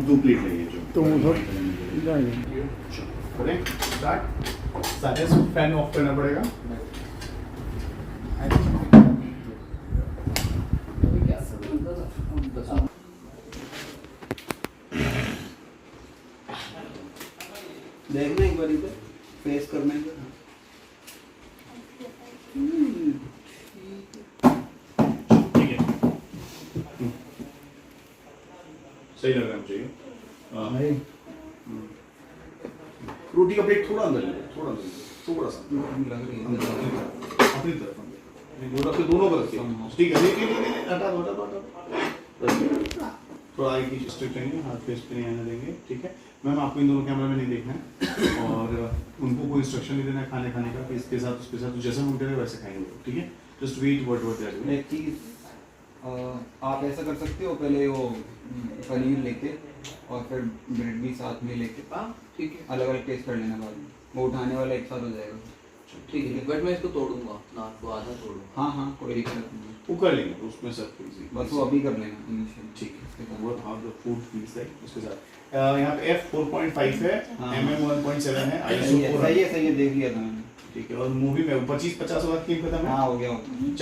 2 plate लेंगे जो तो वो सब जाएंगे। करें स्टार्ट। सारे फैन ऑफ करना पड़ेगा। देखना एक बार इधर फेस करना है ठीक है सही लग रहा है मुझे। रोटी का प्लेट थोड़ा अंदर ले लो, थोड़ा अंदर ले लो, थोड़ा सा लग रही है अपनी तरफ वो रखे दोनों को रखिए। ठीक है नहीं हटा दो रखिए। थोड़ा आगे की स्ट्रिक्ट रहेंगे, हाथ फेस पे नहीं आने देंगे। ठीक है मैम आपको इन दोनों कैमरा में नहीं देखना है और उनको कोई इंस्ट्रक्शन नहीं देना है खाने का कि इसके साथ उसके साथ जैसे हम उनके वैसे खाएंगे। ठीक है just wait what what they are एक चीज़ आप ऐसा कर सकते हो, पहले वो पनीर लेके और फिर ब्रेड भी साथ में लेके ठीक है अलग अलग टेस्ट कर लेना बाद में, वो उठाने वाला एक साथ हो जाएगा। ठीक है बट मैं इसको तोड़ूंगा नाक को आधा तोड़ूंगा। हाँ हाँ कोई दिक्कत नहीं, वो कर लेंगे उसमें सब इजी बस वो अभी कर लेना इनिशियल। ठीक है वो how the food feels like उसके साथ यहाँ पे F 4.5 है हाँ। MM 1.7 है सही ISO 4 है सही है देख लिया था मैंने। ठीक है और मूवी में 25-50 वाला क्लेम खत्म है। हाँ हो गया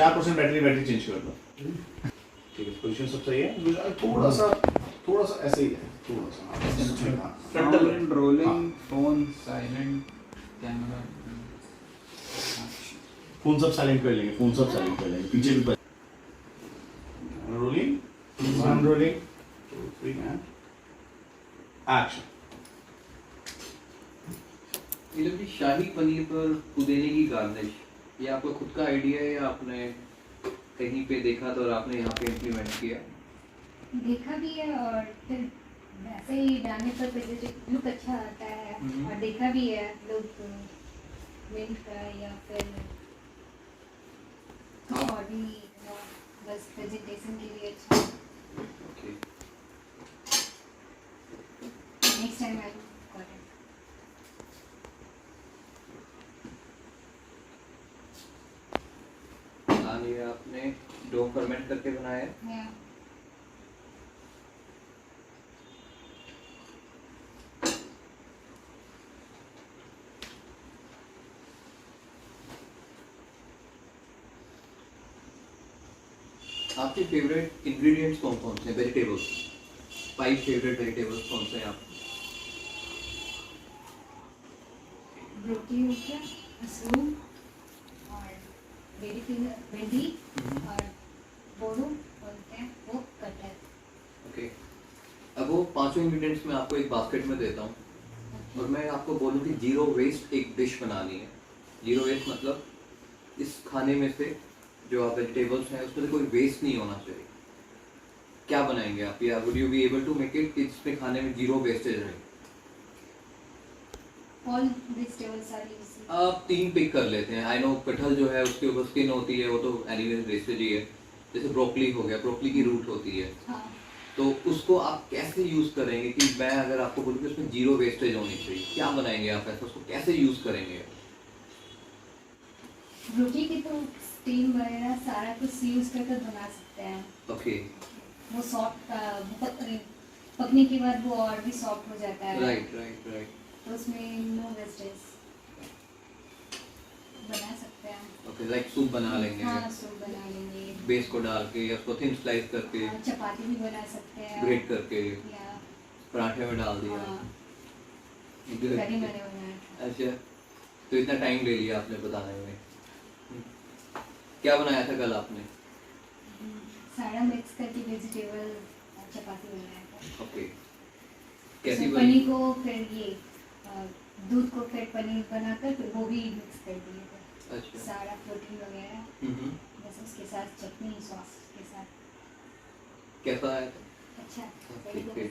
4% बैटरी चेंज कर दो। ठीक है पोजीशन सब सही है। थोड़ा सा ऐसे ही है थोड़ा सा sound rolling phone silent camera phone सब साइलेंट कर लेंगे पीछे भी rolling one rolling 2 3 and action. Neelam ji shahi paneer पर पुदीने की गार्निश ये आपका खुद का आइडिया है या आपने कहीं पे देखा था और आपने यहाँ पे इम्प्लीमेंट किया? देखा भी है और फिर वैसे ही डालने पर लुक अच्छा आता है और देखा भी है लोग मिंट का या फिर और भी बस प्रेजेंटेशन के लिए अच्छा। Okay next time I got it. Naan ये आपने डो फर्मेंट करके बनाया है। या आपके फेवरेट इंग्रेडिएंट्स कौन कौन से हैं? वेजिटेबल्स 5 फेवरेट वेजिटेबल्स कौन से हैं आप? ब्रोकली हो गया, मशरूम और भिंडी और बोरू बोलते हैं वो कटहल। ओके अब वो पांचों इंग्रेडिएंट्स मैं आपको एक बास्केट में देता हूँ और मैं आपको बोलूँ कि जीरो वेस्ट एक डिश बनानी है। जीरो वेस्ट मतलब इस खाने में से जो आप वेजिटेबल्स हैं उसमें से कोई वेस्ट नहीं होना चाहिए। क्या बनाएंगे आप या would you be able to make it इसमें खाने में जीरो वेस्टेज रहे? All vegetables are used. आप 3 पिक कर लेते हैं। आई नो कटहल जो है उसके ऊपर स्किन होती है वो तो एनीवेज वेस्टेज ही है। जैसे ब्रोकली हो गया, ब्रोकली की रूट होती है हाँ तो उसको आप कैसे यूज करेंगे कि मैं अगर आपको बोलूँ कि उसमें जीरो वेस्टेज होनी चाहिए, क्या बनाएंगे आप ऐसा, उसको कैसे यूज करेंगे? रोटी की तो स्टीम वगैरह सारा कुछ यूज करके बना सकते हैं। ओके वो सॉफ्ट पकने के बाद वो और भी सॉफ्ट हो जाता है। राइट तो उसमें नो वेस्टेज बना सकते हैं। ओके लाइक सूप बना लेंगे। हाँ सूप बना लेंगे, बेस को डाल के या उसको थिन स्लाइस करके चपाती भी बना सकते हैं ग्रेट करके या पराठे में डाल दिया। हाँ, Good. करी मैंने बनाया था। अच्छा तो इतना टाइम ले लिया आपने बताने में। क्या बनाया था कल आपने? सारा मिक्स करके वेजिटेबल चपाती बनाया था। ओके कैसी उसमें बनी? पनीर को फिर ये दूध को फिर पनीर बनाकर फिर वो भी मिक्स कर दिए थे। अच्छा सारा प्रोटीन वगैरह हम्म बस उसके साथ चटनी सॉस के साथ कैसा आया था? अच्छा ठीक है।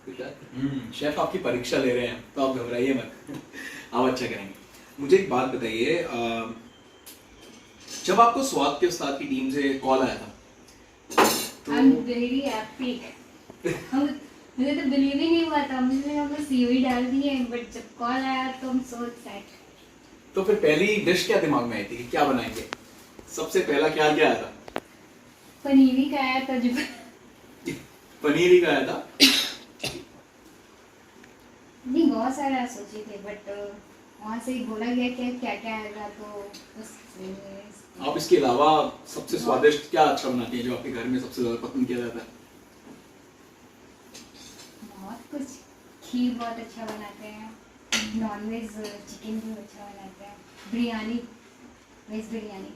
कुछ आया? शेफ आपकी परीक्षा ले रहे हैं तो आप घबराइए मत आप अच्छा करेंगे। मुझे एक बात बताइए, जब आपको स्वाद के उस्ताद की टीम से कॉल आया था तो आई एम वेरी हैप्पी। मुझे तो बिलीव ही नहीं हुआ था, मुझे हमने सीओई डाल दी है बट जब कॉल आया तो हम सो एक्साइटेड। तो फिर पहली डिश क्या दिमाग में आई थी कि क्या बनाएंगे? सबसे पहला ख्याल क्या आया था? पनीर ही का आया था जो पनीर ही का आया था। बहुत सारा सोचे थे बट वहाँ से बोला गया कि क्या क्या आएगा तो बस आप इसके अलावा सबसे स्वादिष्ट क्या अच्छा बनाती हैं जो आपके घर में सबसे ज्यादा पसंद किया जाता है? बहुत कुछ। खीर बहुत अच्छा बनाते हैं, नॉनवेज चिकन भी अच्छा बनाते हैं, बिरयानी, वेज बिरयानी।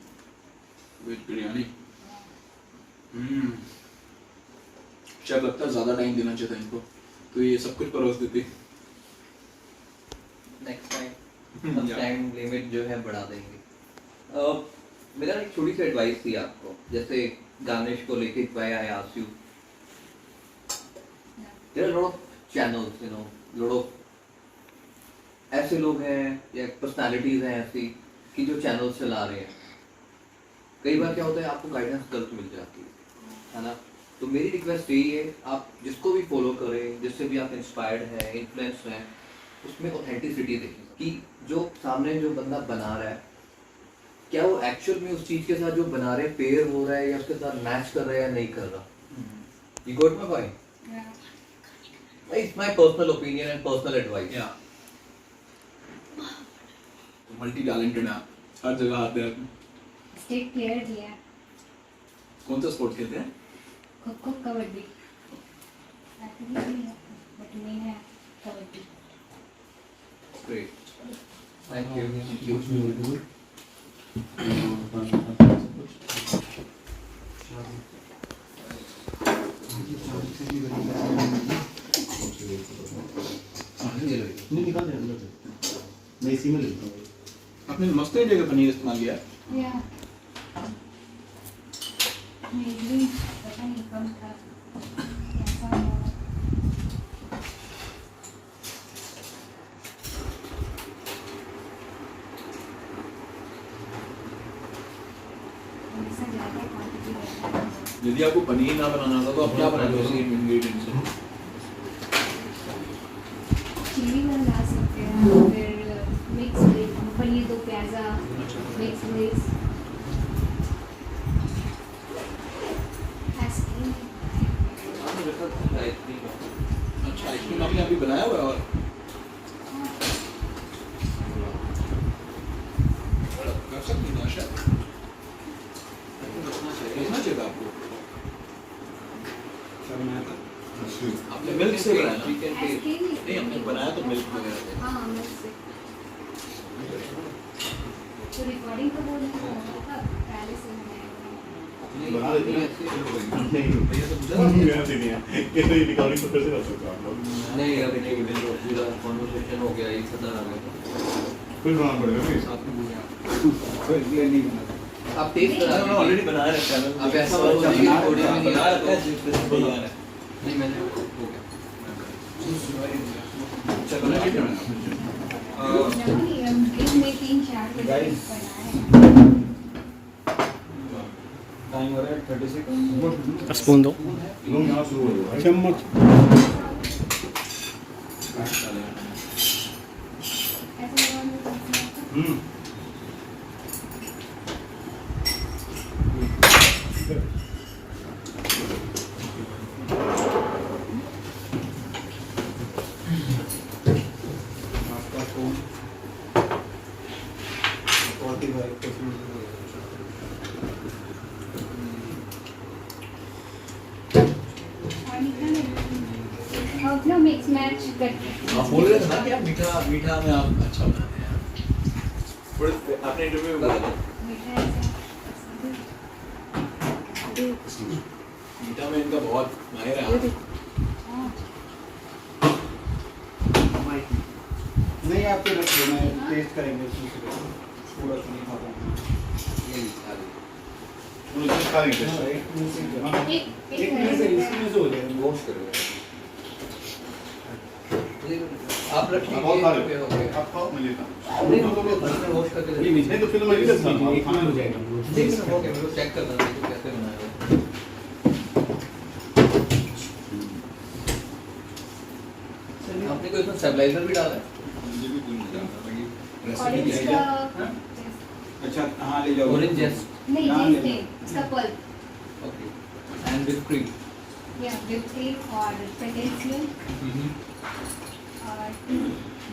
वेज बिरयानी। शायद लगता है ज्यादा टाइम देना चाहिए था इनको, तो ये सब कुछ परोस देती। नेक्स्ट टाइम टाइम लिमिट जो है बढ़ा देंगे। मेरा एक छोटी सी एडवाइस थी आपको, जैसे गार्निश को लेके why I asked you, there are lot of channels, you know, lot of ऐसे लोग हैं या पर्सनालिटीज हैं ऐसी कि जो चैनल चला रहे हैं। कई बार क्या होता है आपको गाइडेंस गलत मिल जाती है ना। तो मेरी रिक्वेस्ट यही है, आप जिसको भी फॉलो करें, जिससे भी आप इंस्पायर्ड हैं, इन्फ्लुएंस हैं, उसमें ऑथेंटिसिटी देखें कि जो सामने जो बंदा बना रहा है क्या वो एक्चुअल में उस चीज के साथ जो बना रहे पेयर हो रहा है या उसके साथ मैच कर रहा है या नहीं कर रहा। You got my point? It's my personal opinion and personal advice. या मल्टी टैलेंटेड है, हर जगह आते हैं। स्टेट प्लेयर भी है, कौन सा स्पोर्ट खेलते हैं? खो-खो, कबड्डी, एथलीट भी है बट मेन है कबड्डी। Great, thank you. नहीं निकाल दे अंदर से, मैं इसी में लेता हूँ। आपने मस्त जगह पनीर इस्तेमाल किया है। या मेरी पता नहीं कम था ऐसा हुआ। ऐसा ज़्यादा क्वांटिटी रहता है। यदि आपको पनीर ना बनाना था तो आप क्या बनाते हो सेम इंग्रेडिएंट्स से? चिली बना सकते हैं, फिर मिक्स वेज, पनीर दो प्याज़ा, मिक्स वेज, आइसक्रीम। अच्छा, आइसक्रीम आपने अभी बनाया हुआ है? और कर सकते हैं शायद, देखना चाहिए था आपको। क्या बनाया था? आपने मिल्क से बनाया ना? आइसक्रीम नहीं, हमने बनाया तो मिल्क वगैरह से। हाँ मिल्क से। तो रिकॉर्डिंग तो बोल रही हूँ पहले से बनाया बना देते हैं। नहीं मेरा तो नहीं है कि तो ये रिकॉर्डिंग तो कैसे कर सकते हो आप लोग? नहीं अभी नहीं, पूरा कॉन्वर्सेशन हो गया, एक खतरा आ गया। फिर बनाना पड़ेगा ना इसे। साथ में बोल इसलिए नहीं बना। आप टेस्ट करा मैंने ऑलरेडी बनाया है चैनल। अब ऐसा हो जाए कि रिकॉर्डिंग में नहीं आ रहा तो तैयार है। नहीं, मैंने हो गया। चलो ना, ठीक है। दिन में 3-4 बजे Guys. बनाए। टाइम हो रहा है 36। स्पून दो। लोग यहाँ शुरू हो गए। चम्मच। ऐसे लगाओ। आपका फोन 45% और अपना मिक्स मैच करके। आप बोल रहे थे ना कि आप मीठा मीठा में आप अच्छा बनाते हैं। थोड़े आपने इंटरव्यू में बोला था मीठा ऐसे। मीठा में इनका बहुत माहिर है। हाँ। नहीं आप तो रख दो, मैं टेस्ट करेंगे उसमें से पूरा तो नहीं खाता हूँ। ये दिखा दे। उन्होंने कुछ खा नहीं था। एक में से एक में से इसमें से हो जाएगा। वॉश करो। आप रखिए, आप और खा ये हो लो। गया। आप खाओ, मैं लेता हूँ। नहीं उसमें वॉश करके ये दे। मीठा नहीं तो फिर मैं लेता हूँ। एक में हो जाएगा। नहीं सर, हो गया, मेरे को चेक करना है कि कैसे बनाया है। आपने कोई इसमें स्टेबलाइजर भी डाला है? मुझे भी भूल जाता था कि ऑरेंज रेसिपी क्या है। का अच्छा हाँ ले जाओ। ऑरेंज जेस्ट। नहीं हाँ, जेस्ट ले नहीं, इसका pulp. Okay. And with cream. या whipped cream और condensed milk और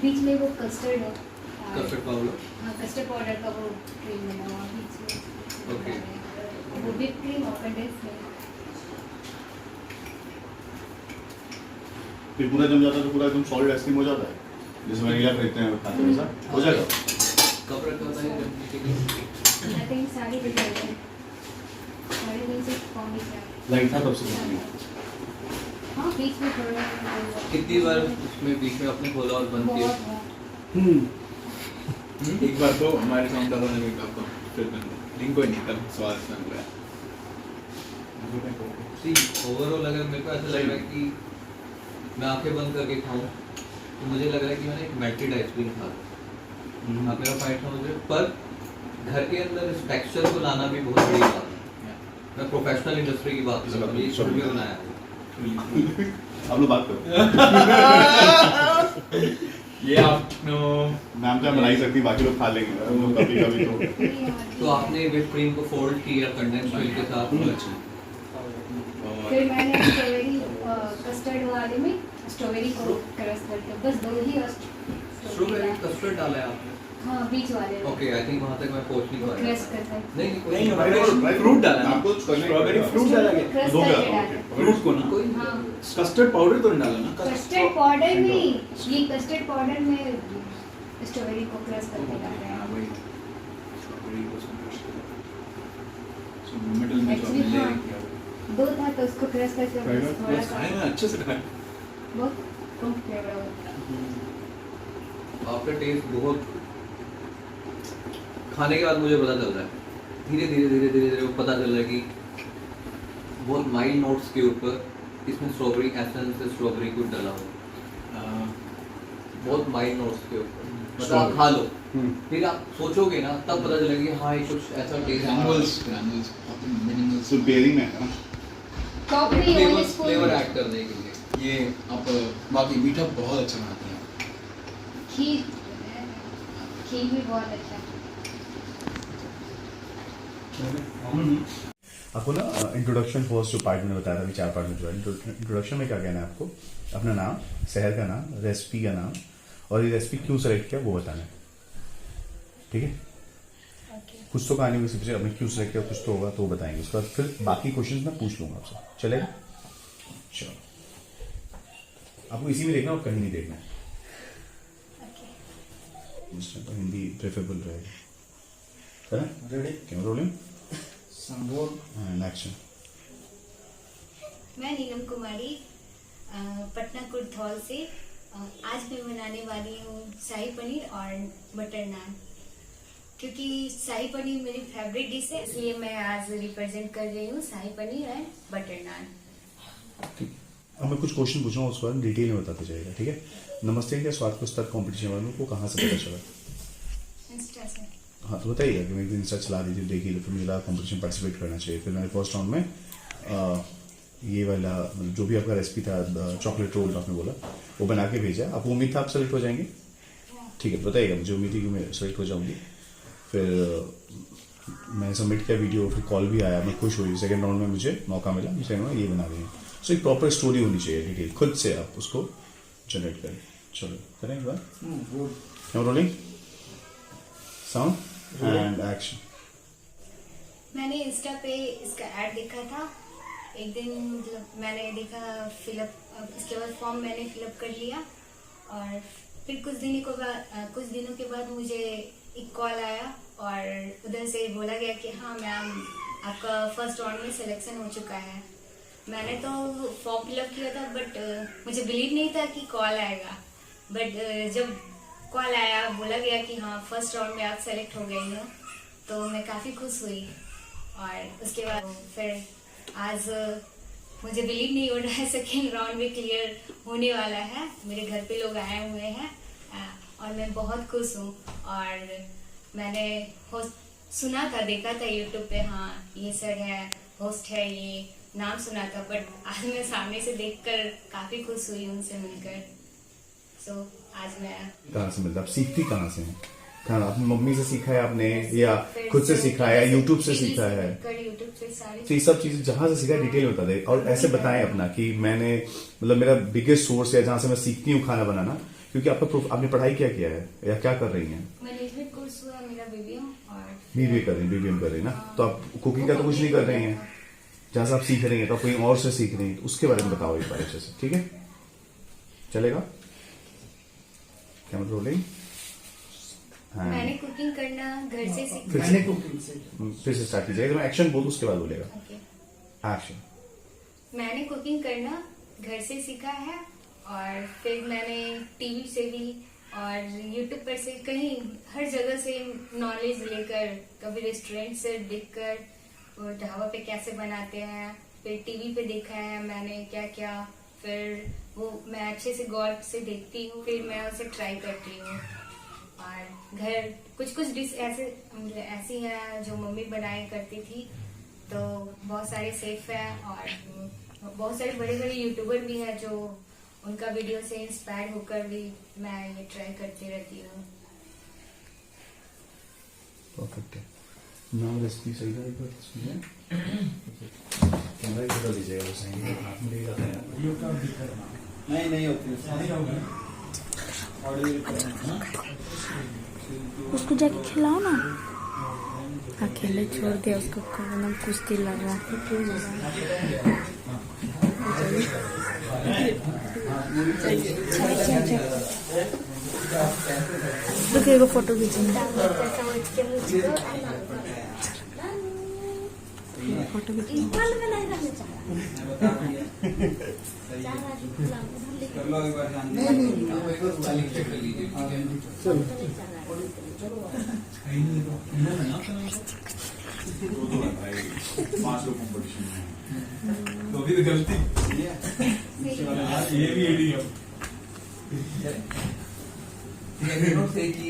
बीच में वो कस्टर्ड है, कस्टर्ड पाउडर, हाँ कस्टर्ड पाउडर का वो क्रीम बना हुआ बीच में। ओके। वो whipped क्रीम और कंडेंस मिल्क। फिर पूरा जम जाता है तो पूरा एकदम सॉलिड आइसक्रीम हो जाता है, जिसमें वनीला खरीदते हैं खाते हैं वैसा हो जाएगा। कब रखा था ये जमने के लिए? आई थिंक 3:30 बजे, 3:30 से पौने 4। लाइट था तब से हाँ बीच में थोड़ा कितनी बार उसमें बीच में आपने खोला और बंद किया? बहुत एक बार तो हमारे साउंड दादा ने भी कहा फिर लिंक कोई नहीं तब स्वाद से मिल रहा सी ओवरऑल अगर मेरे को ऐसा लग रहा है कि मैं आंखें बंद करके खाऊं तो मुझे लग रहा है कि मैंने एक मेल्टेड आइसक्रीम खा ली। आप मेरा पॉइंट समझ रहे हो? पर घर के अंदर इस टेक्सचर को लाना भी बहुत बड़ी बात है। मैं प्रोफेशनल इंडस्ट्री की बात कर रहा हूँ, ये स्टूडियो बनाया है। आप लोग बात करो। ये आप मैम तो बना ही सकती, बाकी लोग खा लेंगे हम लोग कभी कभी तो। तो आपने व्हिप क्रीम को फोल्ड किया कंडेंस मिल्क के साथ। फिर मैंने स्ट्रॉबेरी कस्टर्ड वाले में स्ट्रॉबेरी को क्रश करके बस 2 ही और स्ट्रॉबेरी कस्टर्ड डाला है आपने? हाँ बीच वाले में ओके, आई थिंक वहां तक मैं पहुंच नहीं वो पाया। क्रश करता है। नहीं कोई नहीं, नहीं, हमारे फ्रूट डाला ना, आपको स्ट्रॉबेरी फ्रूट डाला गया, क्रश दो करके गया, डाला। फ्रूट को ना, कोई हाँ कस्टर्ड पाउडर तो नहीं डाला ना, कस्टर्ड पाउडर में, ये कस्टर्ड पाउडर में स्ट्रॉबेरी को क्रश करके डाल रहे हाँ हैं। वही स्ट्रॉबेरी को क्रश किया, सो मिडिल में Actually, स्ट्रॉबेरी हाँ। किया 2 था तो उसको क्रश करके बस थोड़ा बस सा खाने में अच्छे से खाए। बहुत कम फ्लेवर होता है। आपका टेस्ट बहुत खाने के बाद मुझे पता चल रहा है, धीरे धीरे वो पता चल रहा है कि बहुत माइल्ड नोट्स के ऊपर इसमें स्ट्रॉबेरी एसेंस से स्ट्रॉबेरी को डाला हुआ, बहुत माइल्ड नोट्स के ऊपर। मतलब आप खा लो फिर आप सोचोगे ना तब पता चलेगा कि हाँ ये कुछ ऐसा टेस्ट ग्रैनुल्स मिनिमल्स तो पेयरिंग में है ना। Coffee only spoon flavour add करने के लिए। ये आप बाकी मीठा बहुत अच्छा बनाते हैं। खीर भी बहुत अच्छा है। आपको ना इंट्रोडक्शन फर्स्ट जो पार्ट में बताया था, 4 पार्ट में जो है इंट्रोडक्शन में क्या कहना है आपको, अपना नाम, शहर का नाम, रेसिपी का नाम और ये रेसिपी क्यों सेलेक्ट किया वो बताना है, ठीक है? कुछ तो कहानी में सबसे आपने क्यों सेलेक्ट किया, कुछ तो होगा तो वो बताएंगे, उसके बाद फिर बाकी क्वेश्चन मैं पूछ लूंगा आपसे, चलेगा? चलो, आपको इसी में देखना और कहीं नहीं देखना है, तो हिंदी प्रेफरेबल रहेगा, है ना? Ready? Camera rolling and action. मैं नीलम कुमारी पटना कुर्थौल से आज मैं बनाने वाली हूँ शाही पनीर और बटर नान। क्योंकि शाही पनीर मेरी फेवरेट डिश है, इसलिए मैं आज रिप्रेजेंट कर रही हूँ शाही पनीर एंड बटर नान। ठीक, अब मैं कुछ क्वेश्चन पूछूंगा उसके बाद डिटेल में बताते जाएगा, ठीक है? नमस्ते इंडिया स्वाद को स्तर कॉम्पिटिशन वालों को कहाँ से पता चला? इंस्टा से। हाँ तो बताइएगा कि मैं एक दिन इंस्टा चला दी थी, देखी, फिर मुझे लगा कॉम्पिटिशन पार्टिसिपेट करना चाहिए, फिर मैंने फर्स्ट राउंड में ये वाला जो भी आपका रेसिपी था चॉकलेट रोल आपने बोला वो बना के भेजा, आपको उम्मीद था आप सेलेक्ट हो जाएंगे? ठीक है, बताइएगा, मुझे उम्मीद थी कि मैं सेलेक्ट हो जाऊंगी। फिर मैंने सबमिट किया वीडियो, फिर कॉल भी आया, मैं खुश हुई, सेकंड राउंड में मुझे मौका मिला, मैं सेकंड राउंड ये बना देंगे। सो एक प्रॉपर स्टोरी होनी चाहिए, डिटेल खुद से आप उसको जनरेट करें। चलो करें एक बार, रोलिंग साउंड एंड एक्शन। मैंने इंस्टा पे इसका ऐड देखा था एक दिन, मतलब मैंने देखा फिलअप, इसके बाद फॉर्म मैंने फिलअप कर लिया और फिर कुछ दिनों के बाद मुझे एक कॉल आया और उधर से बोला गया कि हाँ मैम आपका फर्स्ट राउंड में सिलेक्शन हो चुका है। मैंने तो फॉर्म फिलअप किया था बट मुझे बिलीव नहीं था कि कॉल आएगा, बट जब कॉल आया बोला गया कि हाँ फर्स्ट राउंड में आप सेलेक्ट हो गई हो तो मैं काफ़ी खुश हुई। और उसके बाद फिर आज मुझे बिलीव नहीं हो रहा है सेकेंड राउंड भी क्लियर होने वाला है, मेरे घर पे लोग आए हुए हैं और मैं बहुत खुश हूँ। और मैंने होस्ट सुना था, देखा था यूट्यूब पे, हाँ ये सर है, होस्ट है, ये नाम सुना था, बट आज मैं सामने से देखकर काफ़ी खुश हुई उनसे मिलकर। सो आज मैं कहाँ से मिलता, आप सीखती कहाँ से हैं? कहाँ, अपनी मम्मी से सीखा है आपने या खुद से सीखा है या यूट्यूब से सीखा है? यूट्यूब से सारे तो ये सब चीजें जहां से सीखा डिटेल में बता दे और ऐसे बताएं अपना कि मैंने मतलब मेरा बिगेस्ट सोर्स है जहां से मैं सीखती हूँ खाना बनाना, क्योंकि आपने पढ़ाई क्या किया है या क्या कर रही हैं? मैनेजमेंट कोर्स हुआ मेरा बीबीएम और बीबीए कर रही हैं, बीबीएम कर रही हैं ना, तो आप कुकिंग का तो कुछ नहीं कर रही हैं, जहां से आप सीख रही हैं तो आप कहीं और से सीख रही हैं, तो उसके बारे में बताओ एक बार अच्छे से, ठीक है? चलेगा? Camera rolling. मैंने कुकिंग करना घर से सीखा। फिर से स्टार्ट कीजिएगा, मैं एक्शन बोल उसके बाद बोलेगा ओके। एक्शन। मैंने कुकिंग करना घर से सीखा है और फिर मैंने टीवी से भी और यूट्यूब पर से कहीं हर जगह से नॉलेज लेकर, कभी रेस्टोरेंट से देखकर वो ढाबा पे कैसे बनाते हैं, फिर टीवी पे देखा है मैंने क्या क्या, फिर वो मैं अच्छे से गौर से देखती हूँ, फिर मैं उसे ट्राई करती हूँ। और घर कुछ कुछ डिश ऐसी हैं जो मम्मी बनाया करती थी, तो बहुत सारे सेफ है और बहुत सारे बड़े बड़े यूट्यूबर भी हैं जो उनका वीडियो से इंस्पायर होकर भी मैं ये ट्राई करती रहती हूँ। परफेक्ट है। नाम रेसिपी सही रहेगा इसमें। कैमरा इधर लीजिएगा, वो सही है, हाथ में ले जाता है। नहीं होती उसको जाके खिलाओ ना, अकेले छोड़ दिया उसको, एकदम कुश्ती लग रहा है। वो फोटो खींचेंगे, फोटो कर लो एक बार ध्यान तो अभी तो गलती ये भी एडी है। से कि